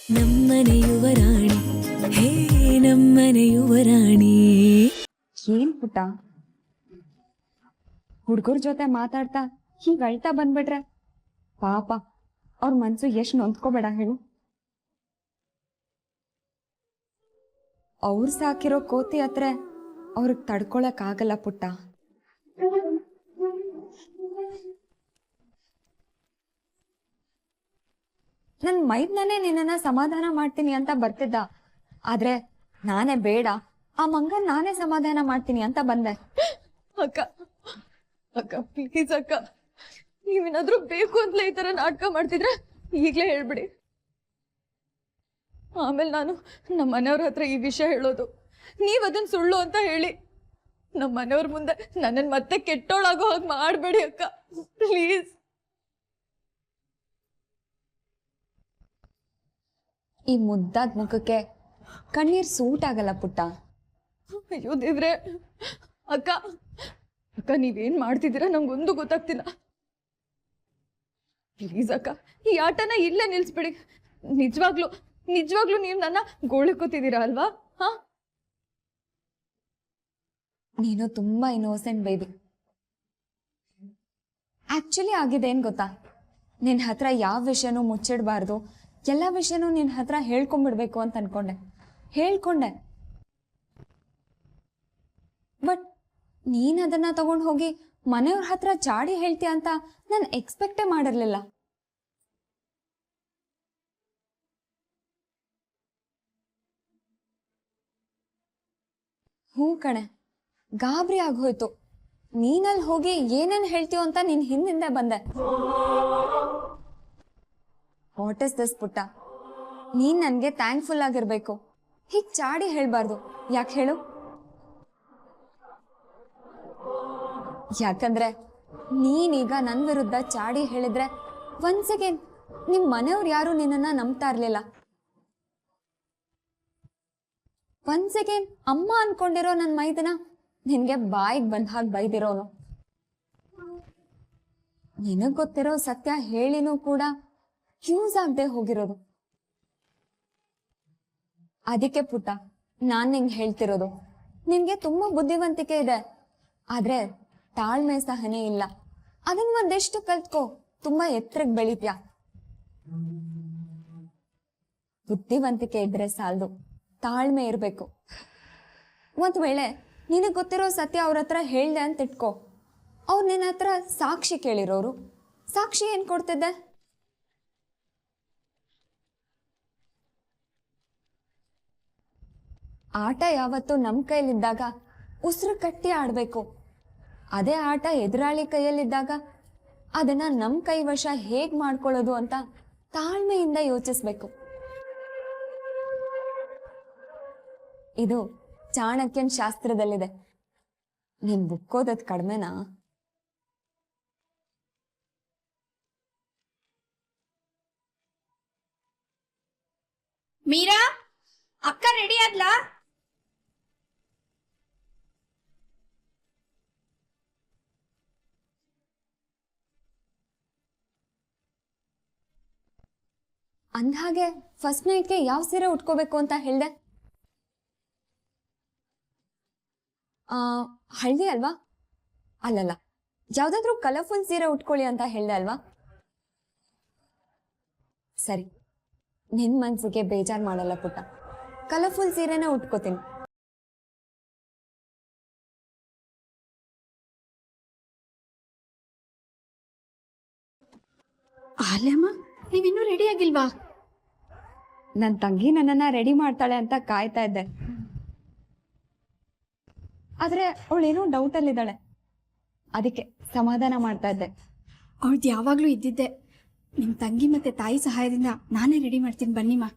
ನಮ್ಮನೆ ಯುವರಾಣಿ ಹೇ ನಮ್ಮನೆ ಯುವರಾಣಿ. ಏನ್ ಪುಟ್ಟ ಹುಡುಗರ ಜೊತೆ ಮಾತಾಡ್ತಾ ಹೀಗ್ ಅಳ್ತಾ ಬಂದ್ಬಿಟ್ರೆ ಪಾಪ ಅವ್ರ ಮನ್ಸು ಎಷ್ಟ್ ನೊಂದ್ಕೋಬೇಡ ಹೇಳು. ಅವ್ರು ಸಾಕಿರೋ ಕೋತಿ ಹತ್ರ ಅವ್ರಿಗೆ ತಡ್ಕೊಳಕ್ ಆಗಲ್ಲ ಪುಟ್ಟ. ನನ್ ಮೈದ್ನನೇ ನಿನ್ನನ್ನ ಸಮಾಧಾನ ಮಾಡ್ತೀನಿ ಅಂತ ಬರ್ತಿದ್ದ, ಆದ್ರೆ ನಾನೇ ಬೇಡ ಆ ಮಂಗನ್ ನಾನೇ ಸಮಾಧಾನ ಮಾಡ್ತೀನಿ ಅಂತ ಬಂದೆ. ಅಕ್ಕ ಅಕ್ಕ ಪ್ಲೀಸ್ ಅಕ್ಕ, ನೀವೇನಾದ್ರೂ ಬೇಕು ಅಂತಲೇ ಈ ತರ ನಾಟಕ ಮಾಡ್ತಿದ್ರೆ ಈಗ್ಲೇ ಹೇಳ್ಬಿಡಿ. ಆಮೇಲೆ ನಾನು ನಮ್ಮ ಮನೆಯವ್ರ ಹತ್ರ ಈ ವಿಷಯ ಹೇಳೋದು, ನೀವ್ ಅದನ್ನ ಸುಳ್ಳು ಅಂತ ಹೇಳಿ ನಮ್ಮ ಮನೆಯವ್ರ ಮುಂದೆ ನನ್ನನ್ ಮತ್ತೆ ಕೆಟ್ಟೋಳಾಗೋ ಹಾಗೆ ಮಾಡಬೇಡಿ ಅಕ್ಕ ಪ್ಲೀಸ್. ಈ ಮುದ್ದಾದ ಮುಖಕ್ಕೆ ಕಣ್ಣೀರ್ ಸೂಟ್ ಆಗಲ್ಲ ಪುಟ್ಟ. ಅಯ್ಯೋ ದೇವ್ರೆ, ಅಕ್ಕ ಅಕ್ಕ ನೀವೇನ್ ಮಾಡ್ತಿದ್ದೀರಾ ನಂಗೊಂದು ಗೊತ್ತಾಗ್ತಿಲ್ಲ. ಪ್ಲೀಸ್ ಅಕ್ಕ, ಈ ಆಟನ ಇಲ್ಲೇ ನಿಲ್ಸ್ಬಿಡಿ. ನಿಜವಾಗ್ಲು ನಿಜವಾಗ್ಲು ನೀವು ನನ್ನ ಗೋಳಿಕೋತಿದ್ದೀರಾ ಅಲ್ವಾ? ಹಾ, ನೀನು ತುಂಬಾ ಇನ್ನೋಸೆಂಟ್ ಬೇಬಿ. ಆಕ್ಚುಲಿ ಆಗಿದೆ ಏನ್ ಗೊತ್ತಾ, ನಿನ್ ಹತ್ರ ಯಾವ ವಿಷಯನೂ ಮುಚ್ಚಿಡ್ಬಾರ್ದು, ಎಲ್ಲ ವಿಷಯನೂ ನಿನ್ ಹತ್ರ ಹೇಳ್ಕೊಂಡ್ಬಿಡ್ಬೇಕು ಅಂತ ಹೇಳ್ಕೊಂಡೆ. ಬಟ್ ನೀನ್ ಅದನ್ನ ತಗೊಂಡು ಹೋಗಿ ಮನೆಯವ್ರ ಹತ್ರ ಚಾಡಿ ಹೇಳ್ತೀಯ ಅಂತ ನಾನು ಎಕ್ಸ್ಪೆಕ್ಟೇ ಮಾಡಿರ್ಲಿಲ್ಲ. ಹ್ಞೂ ಕಣೆ, ಗಾಬರಿ ಆಗೋಯ್ತು. ನೀನಲ್ಲಿ ಹೋಗಿ ಏನೇನು ಹೇಳ್ತೀಯೋ ಅಂತ ನಿನ್ ಹಿಂದೆ ಬಂದೆ. ವಾಟ್ ಇಸ್ ದಿಸ್ ಪುಟ್ಟ, ನೀನ್ ನನ್ಗೆ ಥ್ಯಾಂಕ್ಫುಲ್ ಆಗಿರ್ಬೇಕು, ಹೀಗ್ ಚಾಡಿ ಹೇಳ್ಬಾರ್ದು. ಯಾಕೆ ಹೇಳು? ಯಾಕಂದ್ರೆ ನೀನೀಗ ನನ್ ವಿರುದ್ಧ ಚಾಡಿ ಹೇಳಿದ್ರೆ ಒಂದ್ ಸೆಕೆಂಡ್ ನಿಮ್ ಮನೆಯವ್ರು ಯಾರು ನಿನ್ನನ್ನ ನಂಬ್ತಾ ಇರ್ಲಿಲ್ಲ. ಒಂದ್ ಸೆಕೆಂಡ್ ಅಮ್ಮ ಅನ್ಕೊಂಡಿರೋ ನನ್ ಮೈದನ ನಿನ್ಗೆ ಬಾಯಿಗೆ ಬಂದ ಹಾಗೆ ಬೈದಿರೋನು. ನಿನಗ್ ಗೊತ್ತಿರೋ ಸತ್ಯ ಹೇಳಿನೂ ಕೂಡ ಯೂಸ್ ಆಗದೆ ಹೋಗಿರೋದು. ಅದಕ್ಕೆ ಪುಟ್ಟ ನಾನ್ ನಿಂಗೆ ಹೇಳ್ತಿರೋದು, ನಿನ್ಗೆ ತುಂಬಾ ಬುದ್ಧಿವಂತಿಕೆ ಇದೆ, ಆದ್ರೆ ತಾಳ್ಮೆ ಸಹನೆ ಇಲ್ಲ. ಅದನ್ನ ಒಂದೆಷ್ಟು ಕಲ್ತ್ಕೋ, ತುಂಬಾ ಎತ್ತರಕ್ಕೆ ಬೆಳಿತ್ಯ. ಬುದ್ಧಿವಂತಿಕೆ ಇದ್ರೆ ಸಾಲದು, ತಾಳ್ಮೆ ಇರ್ಬೇಕು. ಒಂದ್ ವೇಳೆ ನಿನಗ್ ಗೊತ್ತಿರೋ ಸತ್ಯ ಅವ್ರ ಹತ್ರ ಹೇಳ್ದೆ ಅಂತ ಇಟ್ಕೋ, ಅವ್ರು ನಿನ್ನ ಹತ್ರ ಸಾಕ್ಷಿ ಕೇಳಿರೋರು, ಸಾಕ್ಷಿ ಏನ್ ಕೊಡ್ತಿದ್ದೆ? ಆಟ ಯಾವತ್ತು ನಮ್ ಕೈಲಿದ್ದಾಗ ಉಸಿರು ಕಟ್ಟಿ ಆಡ್ಬೇಕು. ಅದೇ ಆಟ ಎದುರಾಳಿ ಕೈಯಲ್ಲಿದ್ದಾಗ ಅದನ್ನ ನಮ್ ಕೈವಶ ಹೇಗ್ ಮಾಡ್ಕೊಳ್ಳೋದು ಅಂತ ತಾಳ್ಮೆಯಿಂದ ಯೋಚಿಸ್ಬೇಕು. ಇದು ಚಾಣಕ್ಯನ್ ಶಾಸ್ತ್ರದಲ್ಲಿದೆ. ನೀನ್ ಬುಕ್ ಓದೋದ್ ಕಡಿಮೆನಾ? ಮೀರಾ, ಅಕ್ಕ ರೆಡಿ ಆದ್ಲಾ? ಅಂದ್ಹಾಗೆ ಫಸ್ಟ್ ನೈಟ್ಗೆ ಯಾವ ಸೀರೆ ಉಟ್ಕೋಬೇಕು ಅಂತ ಹೇಳ್ದೆ? ಹಳದಿ ಅಲ್ವಾ? ಅಲ್ಲಲ್ಲ, ಯಾವ್ದಾದ್ರು ಕಲರ್ಫುಲ್ ಸೀರೆ ಉಟ್ಕೊಳ್ಳಿ ಅಂತ ಹೇಳ್ದೆ ಅಲ್ವಾ? ಸರಿ, ನಿನ್ ಮನ್ಸಿಗೆ ಬೇಜಾರ್ ಮಾಡಲ್ಲ ಪುಟ್ಟ, ಕಲರ್ಫುಲ್ ಸೀರೆನ ಉಟ್ಕೋತೀನಿ. ಆಲ್ಯಮ್ಮ, ನೀವಿನ್ನೂ ರೆಡಿ ಆಗಿಲ್ವಾ? ನನ್ ತಂಗಿ ನನ್ನನ್ನ ರೆಡಿ ಮಾಡ್ತಾಳೆ ಅಂತ ಕಾಯ್ತಾ ಇದ್ದೆ, ಆದ್ರೆ ಅವಳೇನೋ ಡೌಟ್ ಅಲ್ಲಿದ್ದಾಳೆ, ಅದಕ್ಕೆ ಸಮಾಧಾನ ಮಾಡ್ತಾ ಇದ್ದೆ. ಅವಳ್ದು ಯಾವಾಗ್ಲೂ ಇದ್ದಿದ್ದೆ. ನಿಮ್ ತಂಗಿ ಮತ್ತೆ ತಾಯಿ ಸಹಾಯದಿಂದ ನಾನೇ ರೆಡಿ ಮಾಡ್ತೀನಿ, ಬನ್ನಿಮ್ಮ.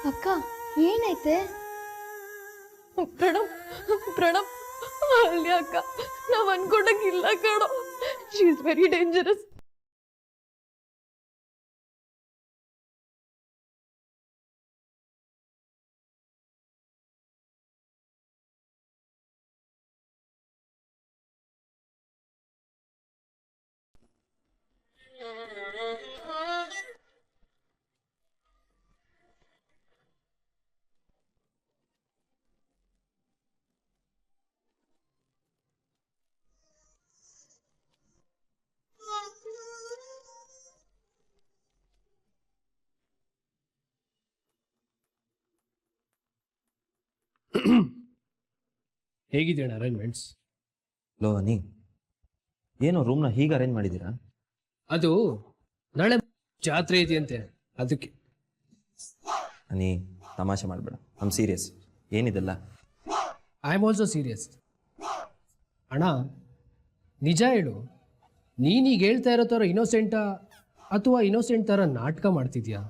ಅಕ್ಕ ಏನೈತೆ? ಪ್ರಣಮ್ ಪ್ರಣಮ್ ಅಲ್ಲಿ ಅಕ್ಕ ನಾವ್ ಅನ್ಕೊಂಡಂಗಿಲ್ಲ ಕಣೋ. She is very dangerous. ಹೇಗಿದ್ದೀಣ ಅರೇಂಜ್ಮೆಂಟ್ಸ್? ಲೋ ಅನಿ, ಏನೋ ರೂಮ್ನ ಹೀಗೆ ಅರೇಂಜ್ ಮಾಡಿದ್ದೀರಾ? ಅದು ನಾಳೆ ಜಾತ್ರೆ ಇದೆಯಂತೆ, ಅದಕ್ಕೆ. ಅನಿ, ತಮಾಷೆ ಮಾಡಬೇಡ, ಐಮ್ ಸೀರಿಯಸ್. ಏನಿದೆಲ್ಲ? I am also serious. ಅಣ್ಣ ನಿಜ ಹೇಳು, ನೀನೀಗ ಹೇಳ್ತಾ ಇರೋ ಥರ ಇನ್ನೋಸೆಂಟಾ ಅಥವಾ ಇನ್ನೋಸೆಂಟ್ ಥರ ನಾಟಕ ಮಾಡ್ತಿದ್ಯಾ?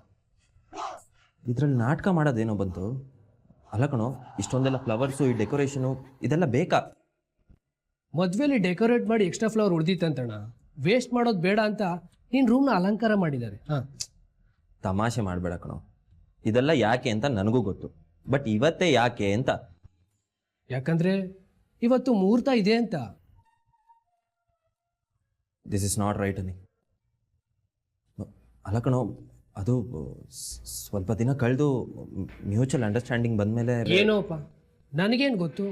ಇದರಲ್ಲಿ ನಾಟಕ ಮಾಡೋದೇನೋ ಬಂತು? ಅಲ್ಲ ಕಣೋ, ಇಷ್ಟೊಂದೆಲ್ಲ ಫ್ಲವರ್ಸು, ಈ ಡೆಕೋರೇಷನು ಇದೆಲ್ಲ ಬೇಕಾ? ಮದುವೆಲಿ ಡೆಕೋರೇಟ್ ಮಾಡಿ ಎಕ್ಸ್ಟ್ರಾ ಫ್ಲವರ್ ಉಳ್ದಿತ್ತಂತಣ್ಣ, ವೇಸ್ಟ್ ಮಾಡೋದು ಬೇಡ ಅಂತ ನಿನ್ನ ರೂಮ್ನ ಅಲಂಕಾರ ಮಾಡಿದ್ದಾರೆ. ಹಾಂ, ತಮಾಷೆ ಮಾಡಬೇಡ ಕಣೋ. ಇದೆಲ್ಲ ಯಾಕೆ ಅಂತ ನನಗೂ ಗೊತ್ತು, ಬಟ್ ಇವತ್ತೇ ಯಾಕೆ ಅಂತ. ಯಾಕಂದರೆ ಇವತ್ತು ಮುಹೂರ್ತ ಇದೆ ಅಂತ. ದಿಸ್ ಇಸ್ ನಾಟ್ ರೈಟ್ ಅನಿ. ಅಲ್ಲ ಕಣೋ, ಅದು ಸ್ವಲ್ಪ ದಿನ ಕಳೆದು ಮ್ಯೂಚುವಲ್ ಅಂಡರ್ಸ್ಟ್ಯಾಂಡಿಂಗ್ ಬಂದಮೇಲೆ. ಏನೋಪ್ಪ, ನನಗೇನು ಗೊತ್ತು?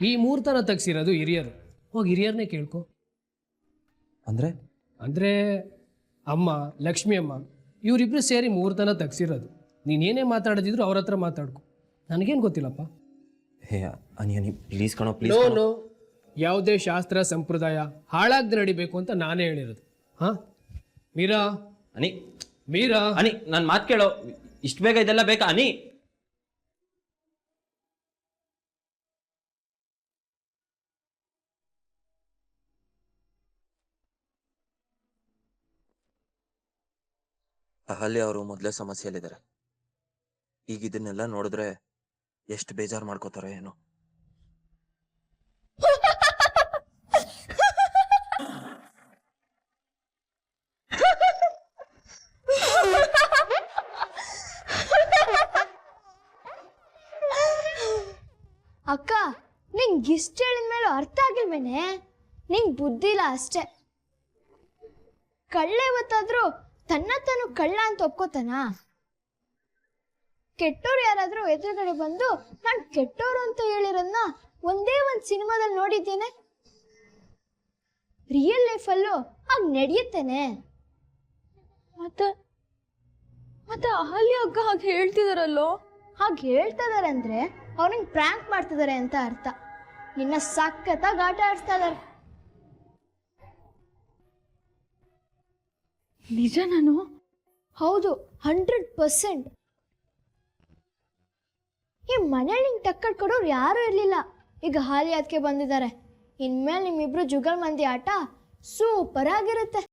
ಈ ಮುಹೂರ್ತನ ತೆಗ್ಸಿರೋದು ಹಿರಿಯರು, ಹೋಗಿ ಹಿರಿಯರನ್ನೇ ಕೇಳ್ಕೊ. ಅಂದರೆ ಅಮ್ಮ, ಲಕ್ಷ್ಮಿ ಅಮ್ಮ ಇವರಿಬ್ರು ಸೇರಿ ಮುಹೂರ್ತನ ತೆಗ್ಸಿರೋದು. ನೀನೇನೇ ಮಾತಾಡೋದಿದ್ರು ಅವ್ರ ಹತ್ರ ಮಾತಾಡ್ಕೊ, ನನಗೇನು ಗೊತ್ತಿಲ್ಲಪ್ಪ. ಹೇ ಅನಿ ಅನಿ, ಪ್ಲೀಸ್ ಕಣೋ, ಪ್ಲೀಸ್. ನೋ, ಯಾವುದೇ ಶಾಸ್ತ್ರ ಸಂಪ್ರದಾಯ ಹಾಳಾಗ್ದೆ ನಡಿಬೇಕು ಅಂತ ನಾನೇ ಹೇಳಿರೋದು. ಹಾಂ ಮೀರಾ, ಅನಿ ಮೀರಾ, ಅನಿ ನನ್ನ ಮಾತು ಕೇಳೋ. ಇಷ್ಟು ಬೇಗ ಇದೆಲ್ಲ ಬೇಕಾ ಅನಿ? ಅಹಲ್ಯ ಅವರು ಮೊದಲೇ ಸಮಸ್ಯೆಯಲ್ಲಿದ್ದಾರೆ. ಈಗ ಇದನ್ನೆಲ್ಲ ನೋಡಿದ್ರೆ ಎಷ್ಟು ಬೇಜಾರು ಮಾಡ್ಕೋತಾರೋ ಏನೋ. ಅಕ್ಕ ನಿಂಗೆ ಇಷ್ಟ ಹೇಳಿದ್ಮೇಲೆ ಅರ್ಥ ಆಗಿಲ್ವೇನೆ? ನಿಂಗೆ ಬುದ್ಧಿ ಇಲ್ಲ ಅಷ್ಟೇ. ಕಳ್ಳ ಇವತ್ತಾದ್ರೂ ತನ್ನ ತಾನು ಕಳ್ಳ ಅಂತ ಒಪ್ಕೋತಾನ? ಕೆಟ್ಟೋರು ಯಾರಾದ್ರೂ ಎದುರುಗಡೆ ಬಂದು ನಾನು ಕೆಟ್ಟೋರು ಅಂತ ಹೇಳಿರೋದನ್ನ ಒಂದೇ ಒಂದು ಸಿನಿಮಾದಲ್ಲಿ ನೋಡಿದ್ದೇನೆ. ರಿಯಲ್ ಲೈಫಲ್ಲೂ ಹಾಗೆ ನಡೆಯುತ್ತೇನೆ. ಮತ್ತೆ ಅಹಲ್ಯ ಅಕ್ಕ ಹಾಗೆ ಹೇಳ್ತಿದಾರಲ್ಲೋ? ಹಾಗೆ ಹೇಳ್ತಾ ಇದಾರೆ ಅಂದ್ರೆ ಅವ್ನಿಗೆ ಪ್ರ್ಯಾಂಕ್ ಮಾಡ್ತಿದ್ದಾರೆ ಅಂತ ಅರ್ಥ. ನಿನ್ನ ಸಖತ್ತಾಗಿ ಆಟ ಆಡಿಸ್ತಾ ಇದಾರೆ. ನಿಜ? ನಾನು ಹೌದು, 100%. ಈ ಮನೇಲಿ ನಿಂಗೆ ಟಕ್ಕರ್ ಕೊಡೋರು ಯಾರೂ ಇರಲಿಲ್ಲ. ಈಗ ಹಾಲಿ ಅದಕ್ಕೆ ಬಂದಿದ್ದಾರೆ. ಇನ್ಮೇಲೆ ನಿಮ್ಮಿಬ್ರು ಜುಗಲ್ ಮಂದಿ ಆಟ ಸೂಪರ್ ಆಗಿರುತ್ತೆ.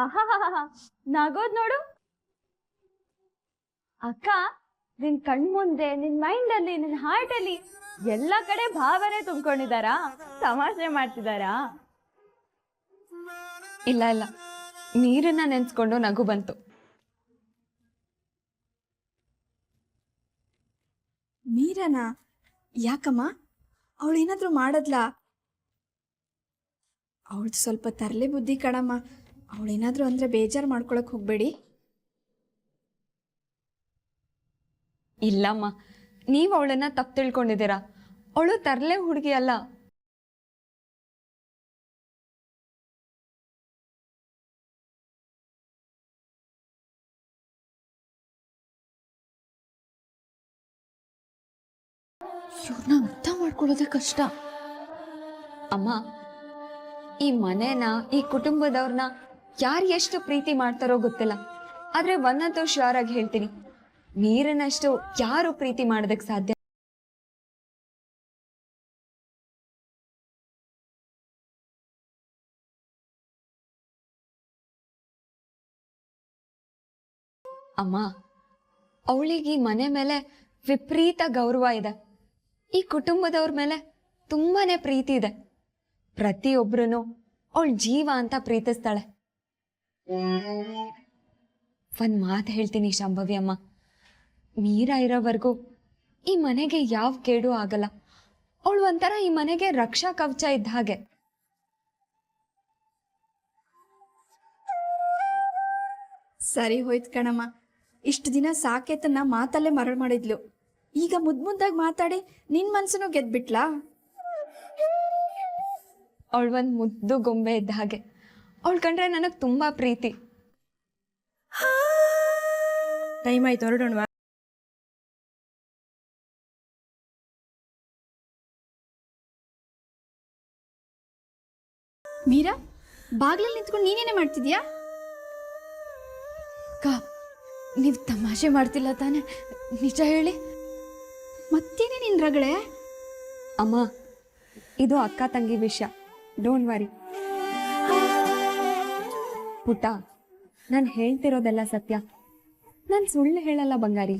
ಆಹಾ ನಗೋದ್ ನೋಡು ಅಕ್ಕ. ನಿನ್ ಕಣ್ಮುಂದೆ, ನಿನ್ ಮೈಂಡ್ ಅಲ್ಲಿ, ನಿನ್ ಹಾರ್ಟ್ ಅಲ್ಲಿ ಎಲ್ಲ ಕಡೆ ಭಾವನೆ ತುಂಬ್ಕೊಂಡಿದಾರಾ? ತಮಾಷೆ ಮಾಡ್ತಿದಾರಾ? ಇಲ್ಲ ಇಲ್ಲ, ನೀರನ್ನ ನೆನ್ಸ್ಕೊಂಡು ನಗು ಬಂತು. ಮೀರಾನಾ? ಯಾಕಮ್ಮ? ಅವಳೇನಾದ್ರೂ ಮಾಡದ್ಲಾ? ಅವಳ್ದು ಸ್ವಲ್ಪ ತರಲೆ ಬುದ್ಧಿ ಕಣಮ್ಮ. ಅವಳೇನಾದ್ರೂ ಅಂದ್ರೆ ಬೇಜಾರು ಮಾಡ್ಕೊಳಕ್ ಹೋಗ್ಬೇಡಿ. ಇಲ್ಲಮ್ಮ, ನೀವು ಅವಳನ್ನ ತಪ್ಪು ತಿಳ್ಕೊಂಡಿದ್ದೀರಾ. ಅವಳು ತರಲೆ ಹುಡುಗಿ ಅಲ್ಲ. ಇವ್ರನ್ನ ಅರ್ಥ ಮಾಡ್ಕೊಳ್ಳೋದೇ ಕಷ್ಟ. ಅಮ್ಮ, ಈ ಮನೇನ, ಈ ಕುಟುಂಬದವ್ರನ್ನ ಯಾರು ಎಷ್ಟು ಪ್ರೀತಿ ಮಾಡ್ತಾರೋ ಗೊತ್ತಿಲ್ಲ. ಆದ್ರೆ ಒಂದಂತೂ ಶ್ಯೂರ್ ಆಗಿ ಹೇಳ್ತೀನಿ, ನೀರನ್ನಷ್ಟು ಯಾರು ಪ್ರೀತಿ ಮಾಡೋದಕ್ಕೆ ಸಾಧ್ಯ. ಅಮ್ಮ, ಅವಳಿಗೆ ಈ ಮನೆ ಮೇಲೆ ವಿಪರೀತ ಗೌರವ ಇದೆ. ಈ ಕುಟುಂಬದವ್ರ ಮೇಲೆ ತುಂಬಾನೇ ಪ್ರೀತಿ ಇದೆ. ಪ್ರತಿಯೊಬ್ರು ಅವಳ ಜೀವ ಅಂತ ಪ್ರೀತಿಸ್ತಾಳೆ. ಒಂದ್ ಮಾತು ಹೇಳ್ತೀನಿ ಶಾಂಭವಿ ಅಮ್ಮ, ಮೀರಾ ಇರೋವರೆಗೂ ಈ ಮನೆಗೆ ಯಾವ ಕೇಡು ಆಗಲ್ಲ. ಅವಳು ಒಂಥರ ಈ ಮನೆಗೆ ರಕ್ಷಾ ಕವಚ ಇದ್ದ ಹಾಗೆ. ಸರಿ ಹೋಯ್ತು ಕಣಮ್ಮ. ಇಷ್ಟು ದಿನ ಸಾಕೇತನ್ನ ಮಾತಲ್ಲೇ ಮರಳು ಮಾಡಿದ್ಲು. ಈಗ ಮುದ್ದಾಗಿ ಮಾತಾಡಿ ನಿನ್ ಮನ್ಸನ್ನು ಗೆದ್ಬಿಟ್ಲಾ? ಅವಳು ಒಂದ್ ಮುದ್ದು ಗೊಂಬೆ ಇದ್ದ ಹಾಗೆ. ಅವಳು ಕಂಡ್ರೆ ನನಗೆ ತುಂಬಾ ಪ್ರೀತಿ. ಟೈಮ್ ಆಯ್ತು, ಹೊರಡೋಣವಾ? ಮೀರಾ, ಬಾಗ್ಲಲ್ಲಿ ನಿಂತ್ಕೊಂಡು ನೀನೇನೇ ಮಾಡ್ತಿದ್ಯಾ? ಅಕ್ಕ, ನೀವು ತಮಾಷೆ ಮಾಡ್ತಿಲ್ಲ ತಾನೆ? ನಿಜ ಹೇಳಿ. ಮತ್ತೇನೇ ನಿನ್ ರಗಳೆ? ಅಮ್ಮ, ಇದು ಅಕ್ಕ ತಂಗಿ ವಿಷಯ, ಡೋಂಟ್ ವರಿ. ಪುಟ್ಟ, ನಾನು ಹೇಳ್ತಿರೋದೆಲ್ಲ ಸತ್ಯ. ನಾನು ಸುಳ್ಳು ಹೇಳಲ್ಲ ಬಂಗಾರಿ.